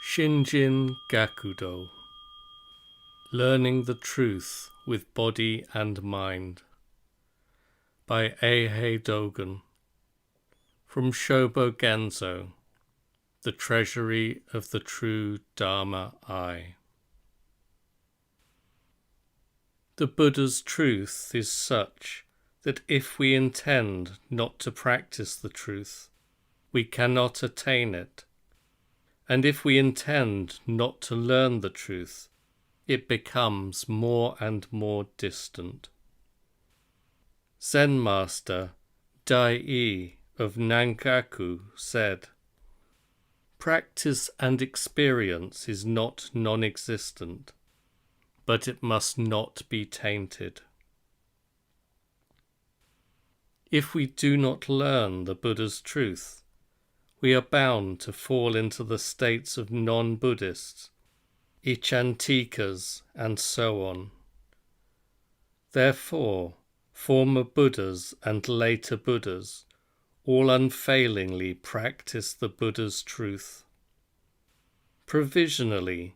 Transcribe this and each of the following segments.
Shinjin Gakudo, Learning the Truth with Body and Mind, by Eihei Dogen, from Shobogenzo, the Treasury of the True Dharma Eye. The Buddha's truth is such that if we intend not to practice the truth, we cannot attain it. And if we intend not to learn the truth, it becomes more and more distant. Zen master Dai of Nangaku said, "Practice and experience is not non-existent, but it must not be tainted." If we do not learn the Buddha's truth, we are bound to fall into the states of non-Buddhists, Ichantikas, and so on. Therefore, former Buddhas and later Buddhas all unfailingly practice the Buddha's truth. Provisionally,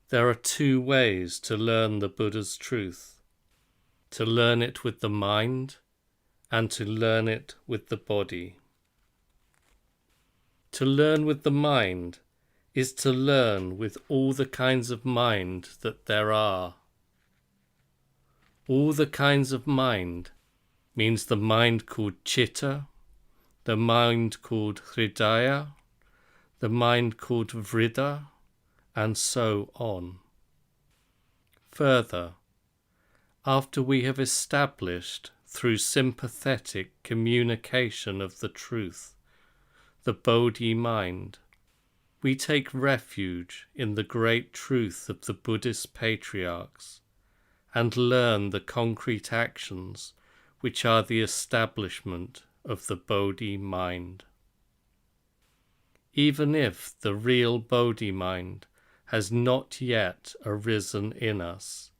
there are two ways to learn the Buddha's truth: to learn it with the mind and to learn it with the body. To learn with the mind is to learn with all the kinds of mind that there are. All the kinds of mind means the mind called Chitta, the mind called Hridaya, the mind called Vriddha, and so on. Further, after we have established through sympathetic communication of the truth the Bodhi mind, we take refuge in the great truth of the Buddhist patriarchs and learn the concrete actions which are the establishment of the Bodhi mind. Even if the real Bodhi mind has not yet arisen in us,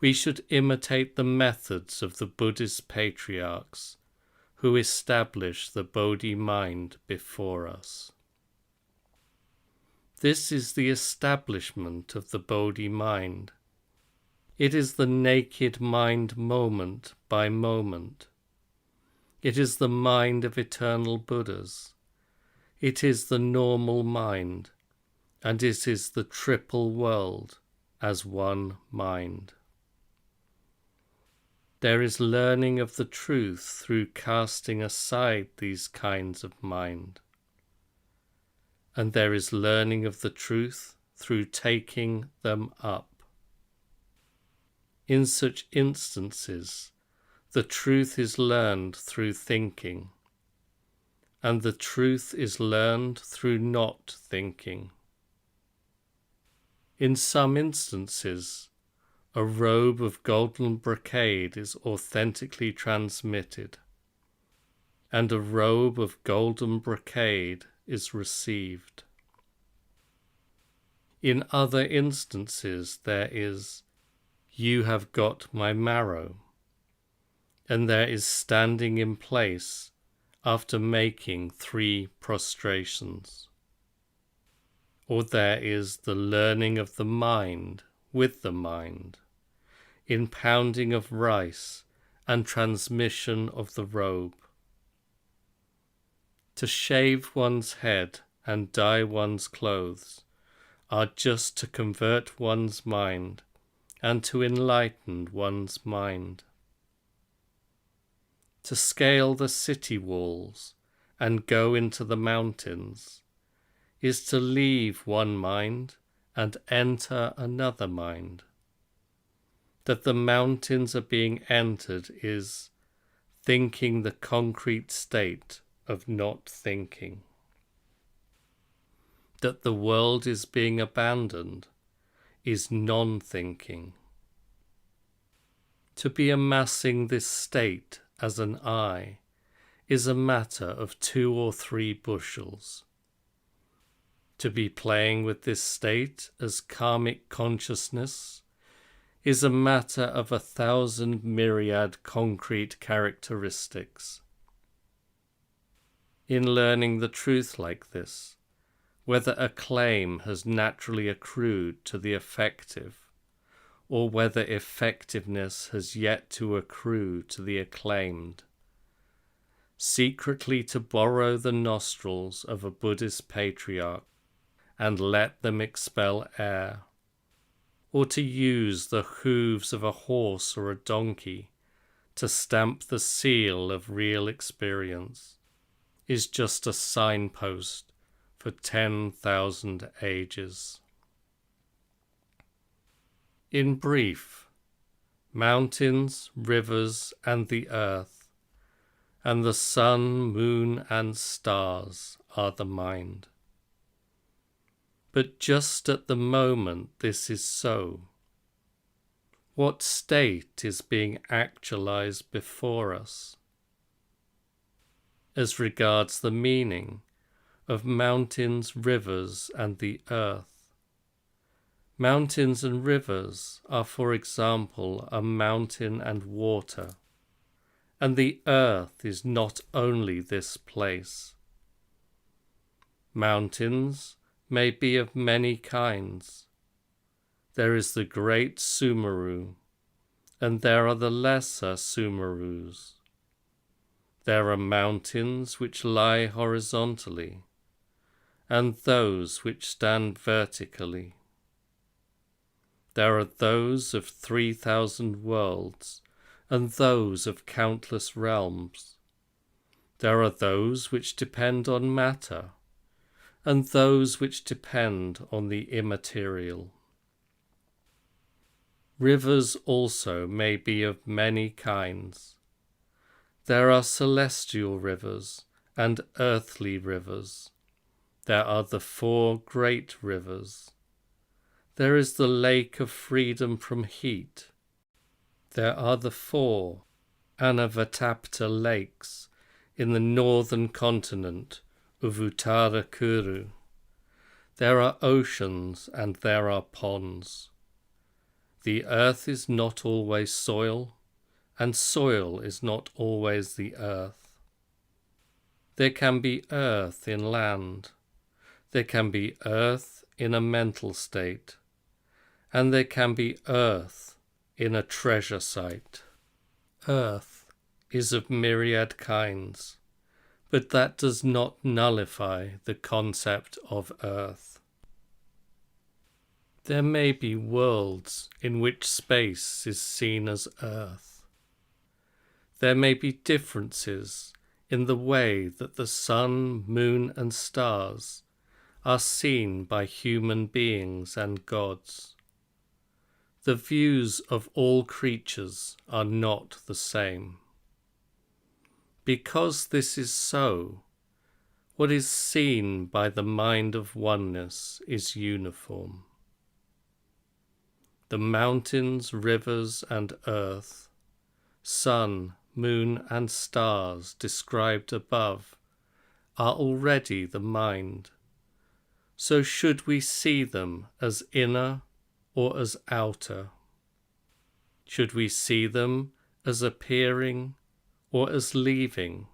we should imitate the methods of the Buddhist patriarchs who establish the Bodhi mind before us. This is the establishment of the Bodhi mind. It is the naked mind moment by moment. It is the mind of eternal Buddhas. It is the normal mind, and it is the triple world as one mind. There is learning of the truth through casting aside these kinds of mind. And there is learning of the truth through taking them up. In such instances, the truth is learned through thinking, and the truth is learned through not thinking. In some instances, a robe of golden brocade is authentically transmitted, and a robe of golden brocade is received. In other instances there is, "You have got my marrow," and there is standing in place after making 3 prostrations. Or there is the learning of the mind with the mind, in pounding of rice and transmission of the robe. To shave one's head and dye one's clothes are just to convert one's mind and to enlighten one's mind. To scale the city walls and go into the mountains is to leave one mind and enter another mind. That the mountains are being entered is thinking the concrete state of not thinking. That the world is being abandoned is non-thinking. To be amassing this state as an I is a matter of 2 or 3 bushels. To be playing with this state as karmic consciousness is a matter of 1,000 myriad concrete characteristics. In learning the truth like this, whether acclaim has naturally accrued to the effective, or whether effectiveness has yet to accrue to the acclaimed. Secretly to borrow the nostrils of a Buddhist patriarch and let them expel air, or to use the hooves of a horse or a donkey to stamp the seal of real experience, is just a signpost for 10,000 ages. In brief, mountains, rivers, and the earth, and the sun, moon, and stars are the mind. But just at the moment this is so, what state is being actualized before us? As regards the meaning of mountains, rivers, and the earth, mountains and rivers are, for example, a mountain and water, and the earth is not only this place. Mountains may be of many kinds. There is the great Sumeru, and there are the lesser Sumerus. There are mountains which lie horizontally, and those which stand vertically. There are those of 3,000 worlds, and those of countless realms. There are those which depend on matter, and those which depend on the immaterial. Rivers also may be of many kinds. There are celestial rivers and earthly rivers. There are the 4 great rivers. There is the lake of freedom from heat. There are the 4 Anavatapta lakes in the northern continent of Uttarakuru. There are oceans and there are ponds. The earth is not always soil, and soil is not always the earth. There can be earth in land. There can be earth in a mental state, and there can be earth in a treasure site. Earth is of myriad kinds, but that does not nullify the concept of earth. There may be worlds in which space is seen as earth. There may be differences in the way that the sun, moon, and stars are seen by human beings and gods. The views of all creatures are not the same. Because this is so, what is seen by the mind of oneness is uniform. The mountains, rivers, and earth, sun, moon, and stars described above are already the mind. So should we see them as inner or as outer? Should we see them as appearing or as leaving?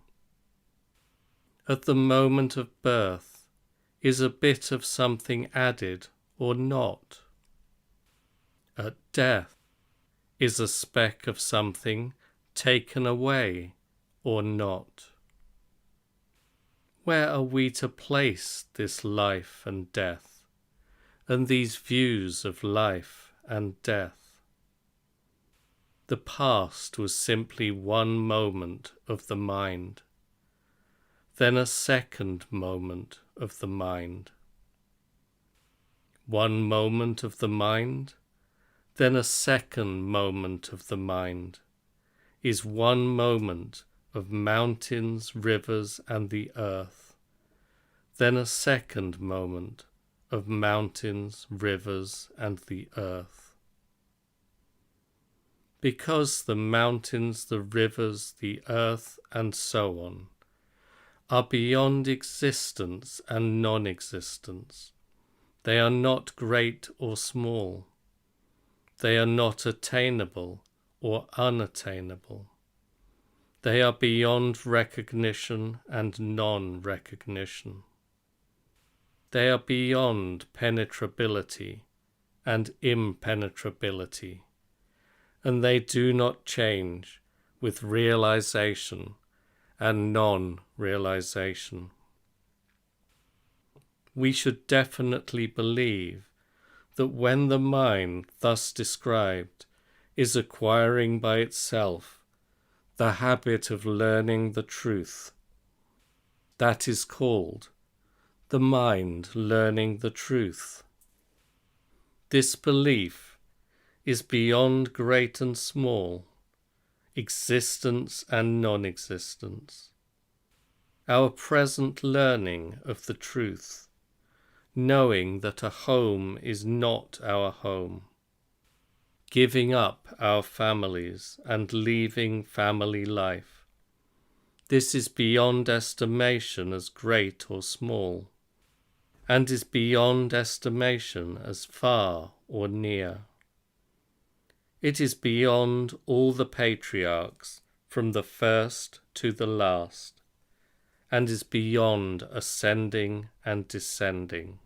At the moment of birth, is a bit of something added or not? At death, is a speck of something taken away or not? Where are we to place this life and death, and these views of life and death? The past was simply one moment of the mind, then a second moment of the mind. One moment of the mind, then a second moment of the mind, is one moment of mountains, rivers, and the earth, then a second moment of mountains, rivers, and the earth. Because the mountains, the rivers, the earth, and so on, are beyond existence and non-existence, they are not great or small. They are not attainable or unattainable. They are beyond recognition and non-recognition. They are beyond penetrability and impenetrability, and they do not change with realization and non-realization. We should definitely believe that when the mind thus described is acquiring by itself the habit of learning the truth, that is called the mind learning the truth. This belief is beyond great and small, existence and non-existence. Our present learning of the truth, knowing that a home is not our home, giving up our families and leaving family life, this is beyond estimation as great or small, and is beyond estimation as far or near. It is beyond all the patriarchs from the first to the last, and is beyond ascending and descending.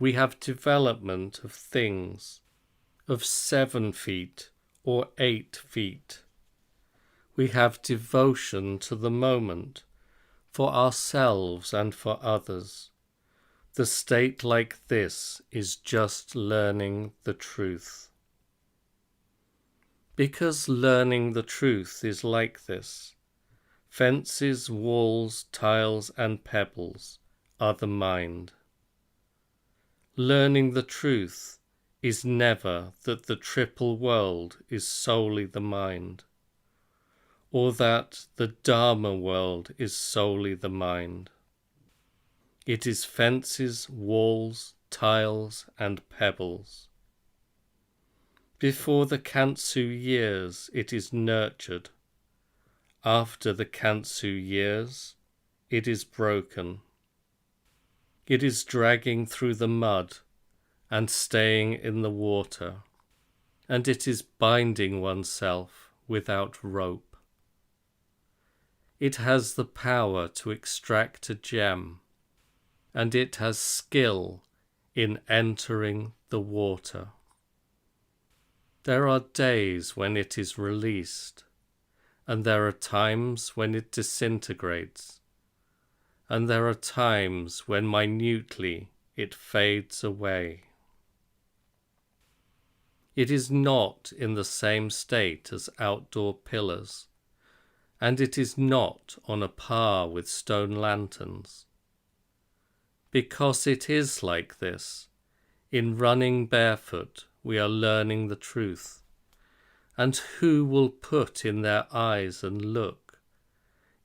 We have development of things of 7 feet or 8 feet. We have devotion to the moment, for ourselves and for others. The state like this is just learning the truth. Because learning the truth is like this, fences, walls, tiles, and pebbles are the mind. Learning the truth is never that the triple world is solely the mind, or that the Dharma world is solely the mind. It is fences, walls, tiles, and pebbles. Before the Kantsu years it is nurtured. After the Kantsu years it is broken. It is dragging through the mud and staying in the water, and it is binding oneself without rope. It has the power to extract a gem, and it has skill in entering the water. There are days when it is released, and there are times when it disintegrates, and there are times when minutely it fades away. It is not in the same state as outdoor pillars, and it is not on a par with stone lanterns. Because it is like this, in running barefoot we are learning the truth, and who will put in their eyes and look?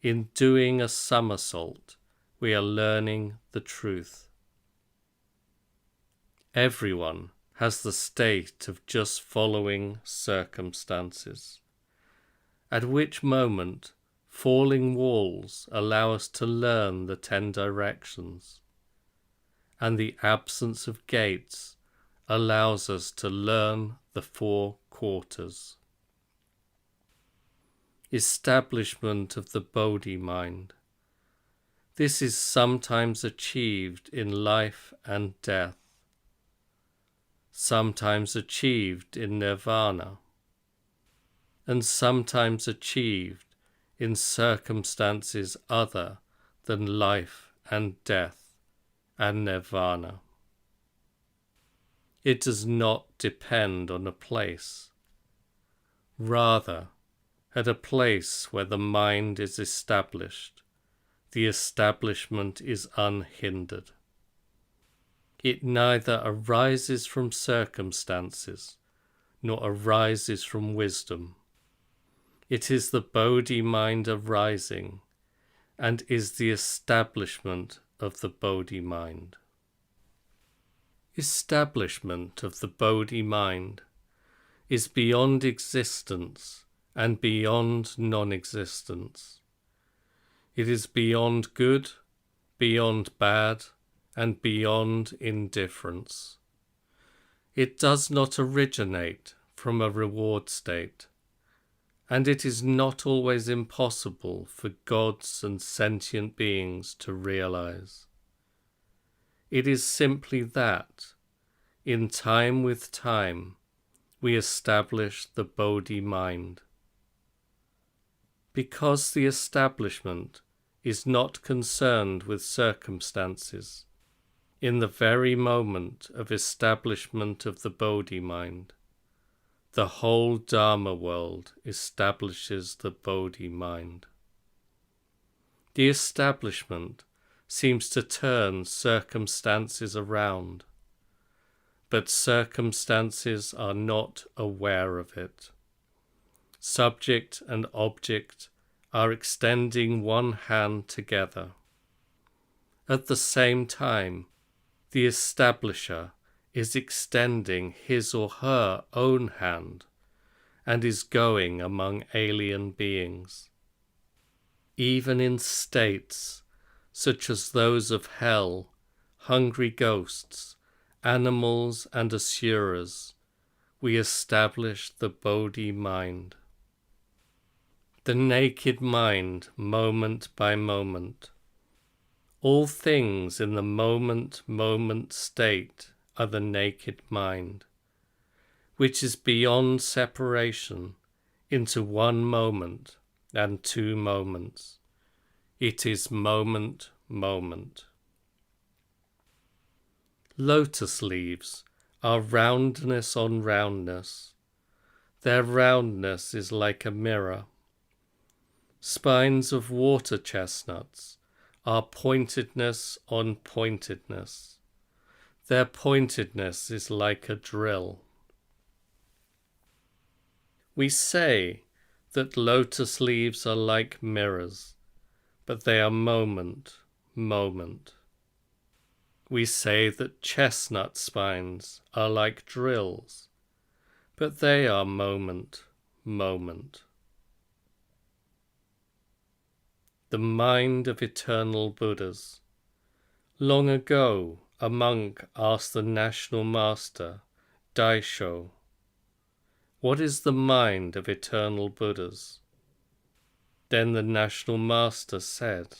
In doing a somersault we are learning the truth. Everyone has the state of just following circumstances, at which moment falling walls allow us to learn the 10 directions, and the absence of gates allows us to learn the 4 quarters. Establishment of the Bodhi mind. This is sometimes achieved in life and death, sometimes achieved in nirvana, and sometimes achieved in circumstances other than life and death and nirvana. It does not depend on a place. Rather, at a place where the mind is established, the establishment is unhindered. It neither arises from circumstances, nor arises from wisdom. It is the Bodhi mind arising, and is the establishment of the Bodhi mind. Establishment of the Bodhi mind is beyond existence and beyond non-existence. It is beyond good, beyond bad, and beyond indifference. It does not originate from a reward state, and it is not always impossible for gods and sentient beings to realize. It is simply that, in time with time, we establish the Bodhi mind. Because the establishment is not concerned with circumstances, in the very moment of establishment of the Bodhi mind, the whole Dharma world establishes the Bodhi mind. The establishment seems to turn circumstances around, but circumstances are not aware of it. Subject and object are extending one hand together. At the same time, the establisher is extending his or her own hand and is going among alien beings. Even in states such as those of hell, hungry ghosts, animals and asuras, we establish the Bodhi mind. The naked mind, moment by moment. All things in the moment state are the naked mind, which is beyond separation into one moment and two moments. It is moment. Lotus leaves are roundness on roundness. Their roundness is like a mirror. Spines of water chestnuts are pointedness on pointedness. Their pointedness is like a drill. We say that lotus leaves are like mirrors, but they are moment. We say that chestnut spines are like drills, but they are moment. The mind of eternal Buddhas. Long ago, a monk asked the national master, Daisho, "What is the mind of eternal Buddhas?" Then the national master said,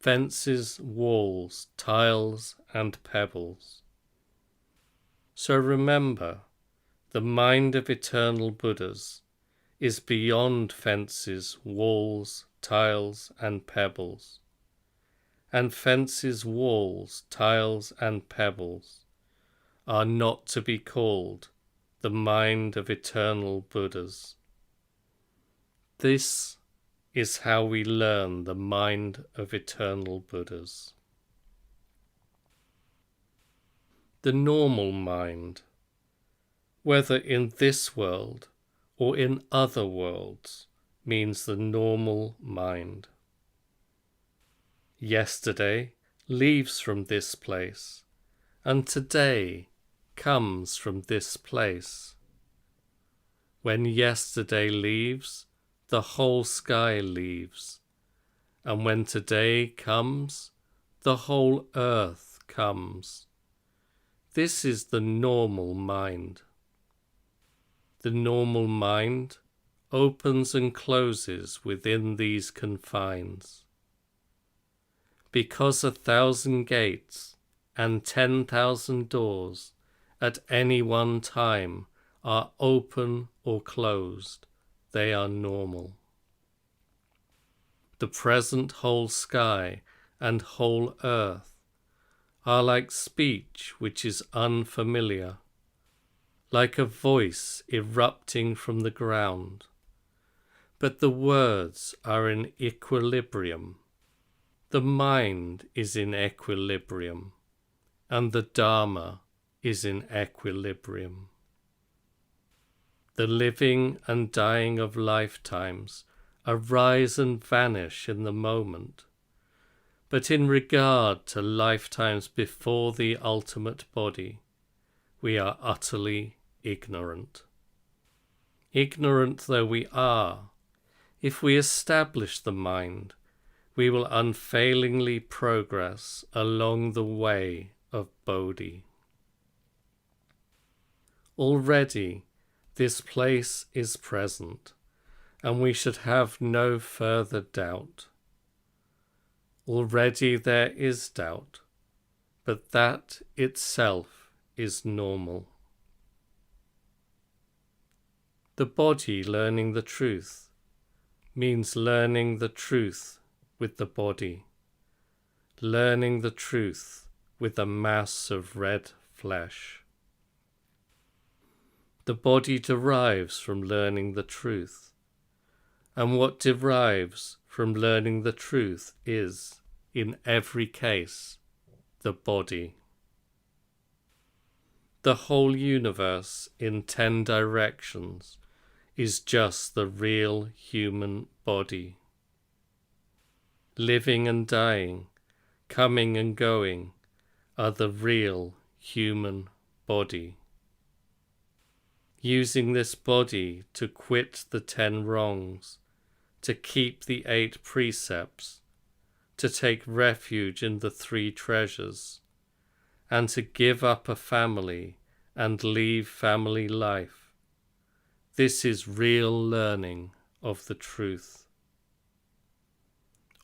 "Fences, walls, tiles, and pebbles." So remember, the mind of eternal Buddhas is beyond fences, walls, tiles, and pebbles. And fences, walls, tiles, and pebbles are not to be called the mind of eternal Buddhas. This is how we learn the mind of eternal Buddhas. The normal mind, whether in this world or in other worlds, means the normal mind. Yesterday leaves from this place, and today comes from this place. When yesterday leaves, the whole sky leaves, and when today comes, the whole earth comes. This is the normal mind. The normal mind opens and closes within these confines. Because 1,000 gates and 10,000 doors at any one time are open or closed, they are normal. The present whole sky and whole earth are like speech which is unfamiliar, like a voice erupting from the ground. But the words are in equilibrium. The mind is in equilibrium, and the Dharma is in equilibrium. The living and dying of lifetimes arise and vanish in the moment, but in regard to lifetimes before the ultimate body, we are utterly ignorant. Ignorant though we are, if we establish the mind, we will unfailingly progress along the way of Bodhi. Already this place is present, and we should have no further doubt. Already there is doubt, but that itself is normal. The body learning the truth means learning the truth with the body, learning the truth with a mass of red flesh. The body derives from learning the truth, and what derives from learning the truth is, in every case, the body. The whole universe in 10 directions is just the real human body. Living and dying, coming and going, are the real human body. Using this body to quit the 10 wrongs, to keep the 8 precepts, to take refuge in the 3 treasures, and to give up a family and leave family life. This is real learning of the truth.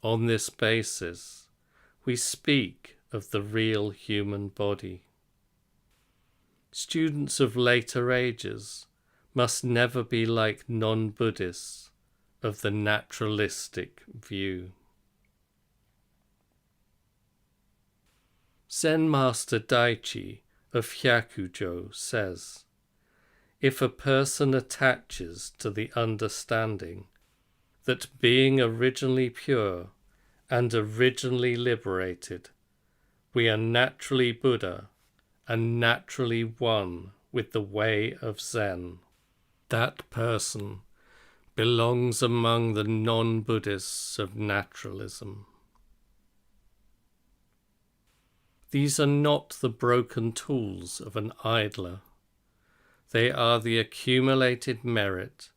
On this basis, we speak of the real human body. Students of later ages must never be like non-Buddhists of the naturalistic view. Zen Master Daichi of Hyakujo says, if a person attaches to the understanding that being originally pure and originally liberated, we are naturally Buddha and naturally one with the way of Zen, that person belongs among the non-Buddhists of naturalism. These are not the broken tools of an idler. They are the accumulated merit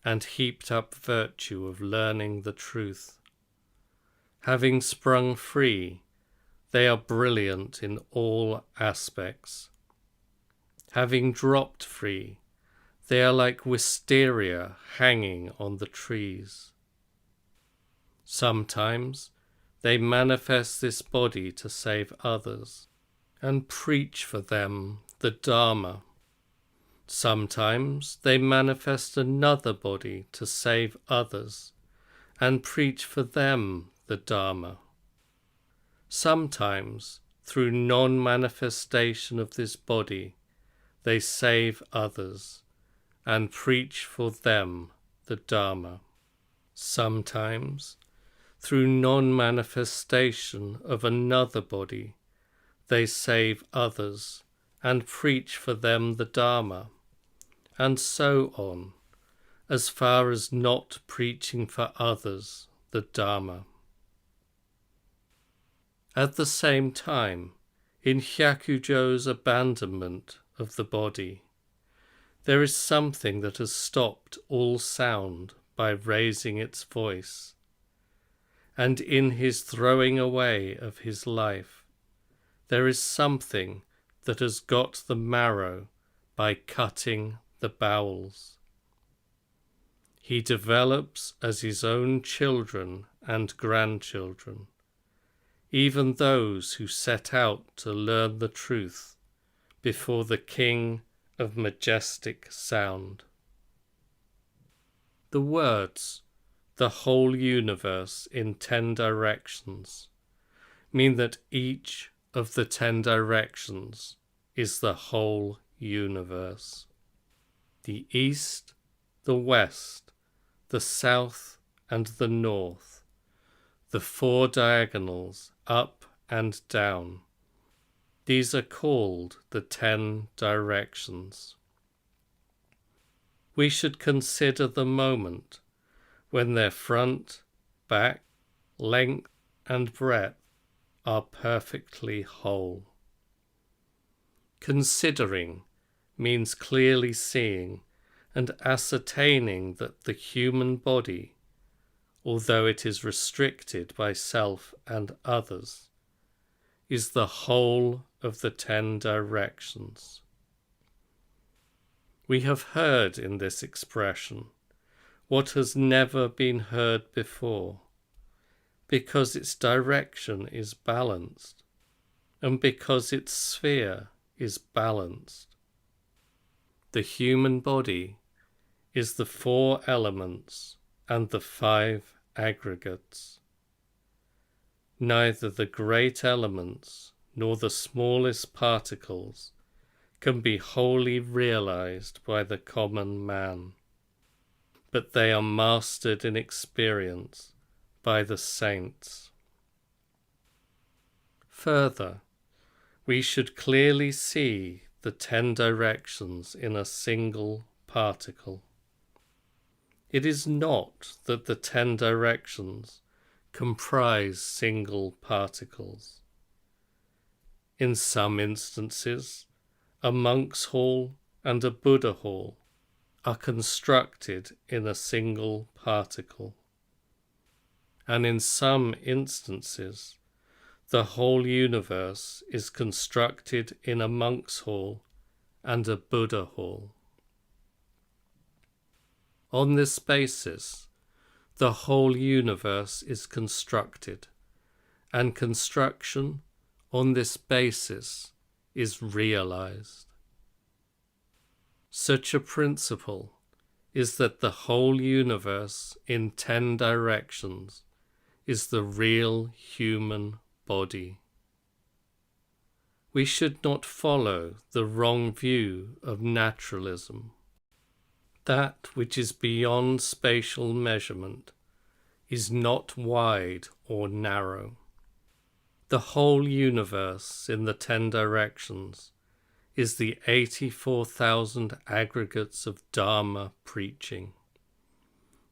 and heaped up virtue of learning the truth. Having sprung free, they are brilliant in all aspects. Having dropped free, they are like wisteria hanging on the trees. Sometimes they manifest this body to save others and preach for them the Dharma. Sometimes they manifest another body to save others and preach for them the Dharma. Sometimes, through non-manifestation of this body, they save others and preach for them the Dharma. Sometimes, through non-manifestation of another body, they save others and preach for them the Dharma, and so on, as far as not preaching for others the Dharma. At the same time, in Hyakujo's abandonment of the body, there is something that has stopped all sound by raising its voice, and in his throwing away of his life, there is something that has got the marrow by cutting the bowels. He develops as his own children and grandchildren, even those who set out to learn the truth before the King of majestic sound. The words, the whole universe in 10 directions, mean that each of the 10 directions is the whole universe. The east, the west, the south and the north, the 4 diagonals up and down, these are called the 10 directions. We should consider the moment when their front, back, length and breadth are perfectly whole. Considering means clearly seeing and ascertaining that the human body, although it is restricted by self and others, is the whole of the 10 directions. We have heard in this expression what has never been heard before, because its direction is balanced, and because its sphere is balanced. The human body is the 4 elements and the 5 aggregates. Neither the great elements nor the smallest particles can be wholly realized by the common man, but they are mastered in experience by the saints. Further, we should clearly see the 10 directions in a single particle. It is not that the 10 directions comprise single particles. In some instances, a monk's hall and a Buddha hall are constructed in a single particle, and in some instances, the whole universe is constructed in a monk's hall and a Buddha hall. On this basis, the whole universe is constructed, and construction on this basis is realized. Such a principle is that the whole universe in 10 directions is the real human body. We should not follow the wrong view of naturalism. That which is beyond spatial measurement is not wide or narrow. The whole universe in the 10 directions is the 84,000 aggregates of Dharma preaching.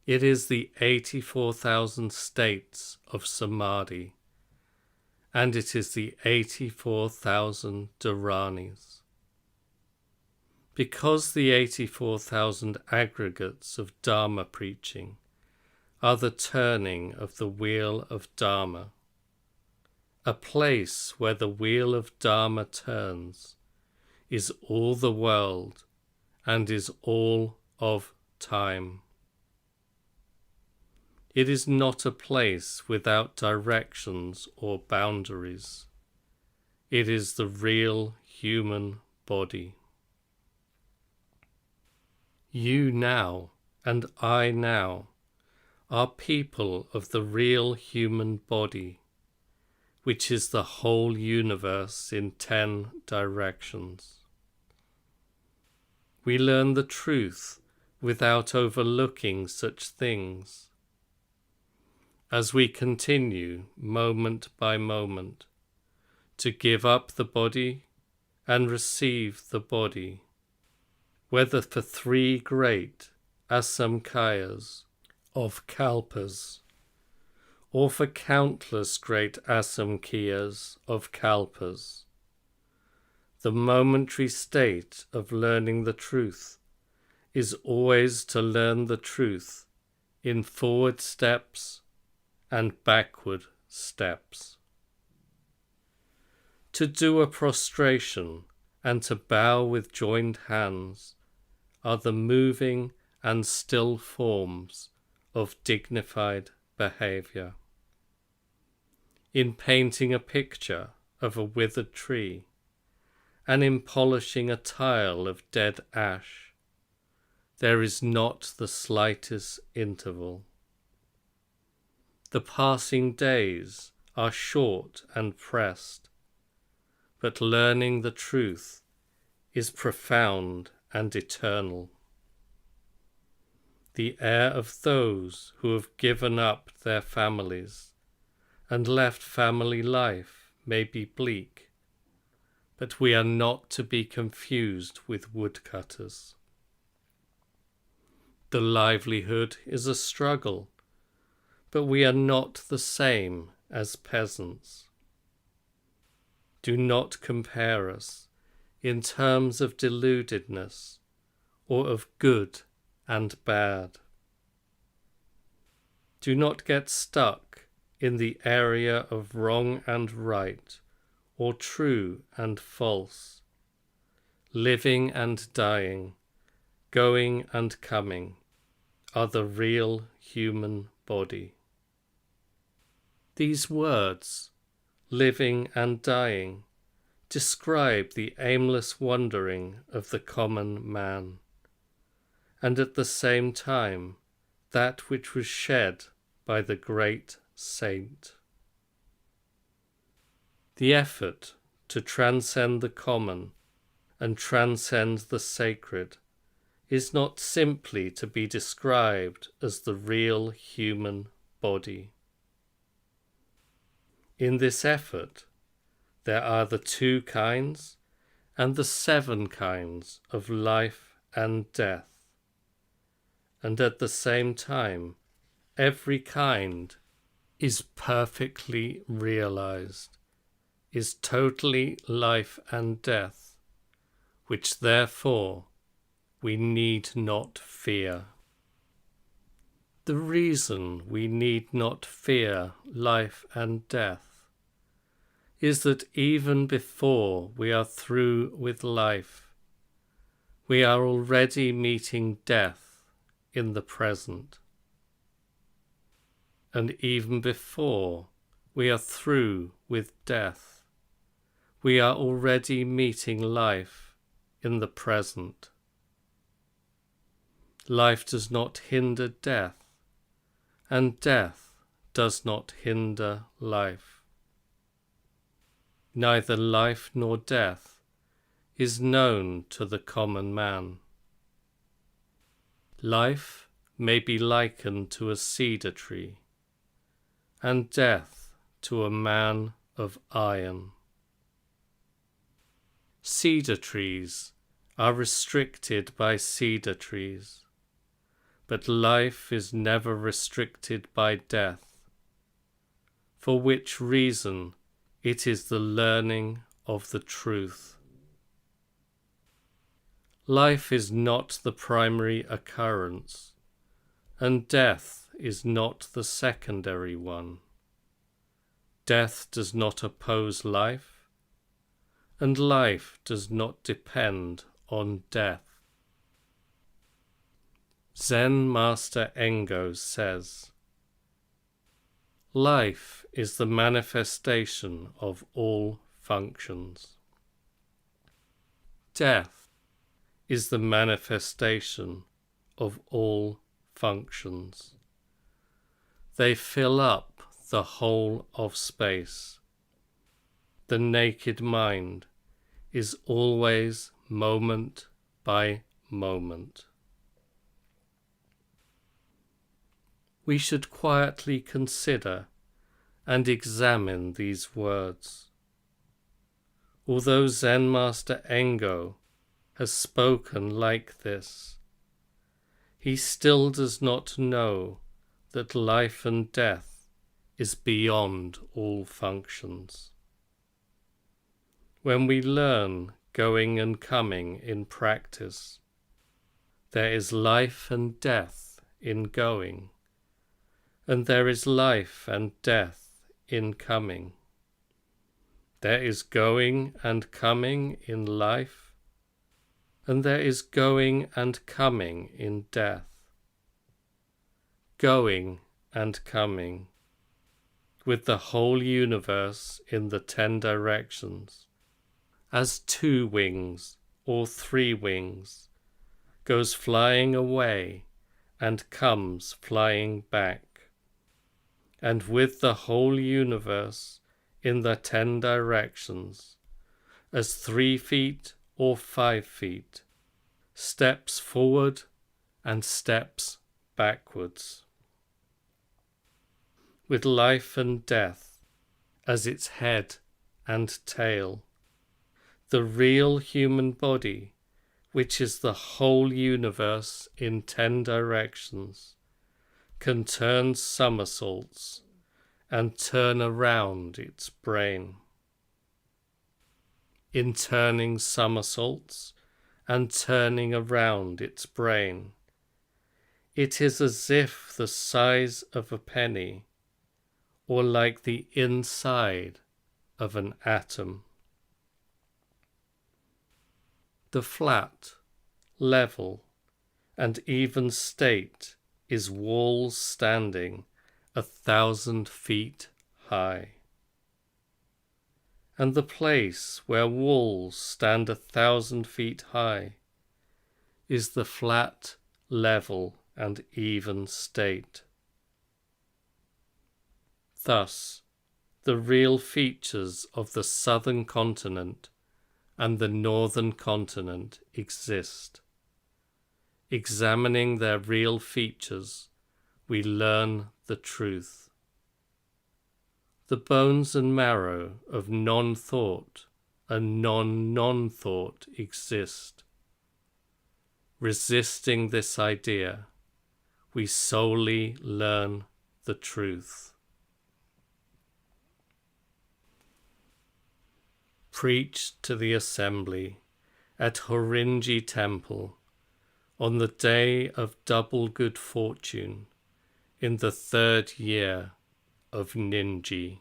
It is the 84,000 states of Samadhi, and it is the 84,000 Dharanis. Because the 84,000 aggregates of Dharma preaching are the turning of the wheel of Dharma, a place where the wheel of Dharma turns is all the world and is all of time. It is not a place without directions or boundaries. It is the real human body. You now and I now are people of the real human body, which is the whole universe in 10 directions. We learn the truth without overlooking such things. As we continue, moment by moment, to give up the body and receive the body, whether for 3 great asamkhayas of kalpas, or for countless great asamkhayas of kalpas, the momentary state of learning the truth is always to learn the truth in forward steps and backward steps. To do a prostration and to bow with joined hands are the moving and still forms of dignified behavior. In painting a picture of a withered tree, and in polishing a tile of dead ash, there is not the slightest interval. The passing days are short and pressed, but learning the truth is profound and eternal. The air of those who have given up their families and left family life may be bleak, but we are not to be confused with woodcutters. The livelihood is a struggle, but we are not the same as peasants. Do not compare us in terms of deludedness or of good and bad. Do not get stuck in the area of wrong and right, or true and false, living and dying, going and coming, are the real human body. These words, living and dying, describe the aimless wandering of the common man, and at the same time that which was shed by the great saint. The effort to transcend the common and transcend the sacred is not simply to be described as the real human body. In this effort, there are the 2 kinds and the 7 kinds of life and death, and at the same time, every kind is perfectly realized, is totally life and death, which therefore we need not fear. The reason we need not fear life and death is that even before we are through with life, we are already meeting death in the present. And even before we are through with death, we are already meeting life in the present. Life does not hinder death, and death does not hinder life. Neither life nor death is known to the common man. Life may be likened to a cedar tree, and death to a man of iron. Cedar trees are restricted by cedar trees, but life is never restricted by death, for which reason it is the learning of the truth. Life is not the primary occurrence, and death is not the secondary one. Death does not oppose life, and life does not depend on death. Zen Master Engo says, "Life is the manifestation of all functions. Death is the manifestation of all functions. They fill up the whole of space. The naked mind is always moment by moment." We should quietly consider and examine these words. Although Zen Master Engo has spoken like this, he still does not know that life and death is beyond all functions. When we learn going and coming in practice, there is life and death in going, and there is life and death in coming. There is going and coming in life, and there is going and coming in death. Going and coming, with the whole universe in the 10 directions, as 2 wings or 3 wings, goes flying away and comes flying back. And with the whole universe in the 10 directions, as 3 feet or 5 feet, steps forward and steps backwards. With life and death as its head and tail, the real human body, which is the whole universe in 10 directions, can turn somersaults and turn around its brain. In turning somersaults and turning around its brain, it is as if the size of a penny, or like the inside of an atom. The flat, level, and even state is walls standing 1,000 feet high. and the place where walls stand 1,000 feet high is the flat, level, and even state. Thus, the real features of the southern continent and the northern continent exist. Examining their real features, we learn the truth. The bones and marrow of non-thought and non-thought exist. Resisting this idea, we solely learn the truth. Preached to the assembly at Horinji Temple on the day of double good fortune in the 3rd year of Ninji.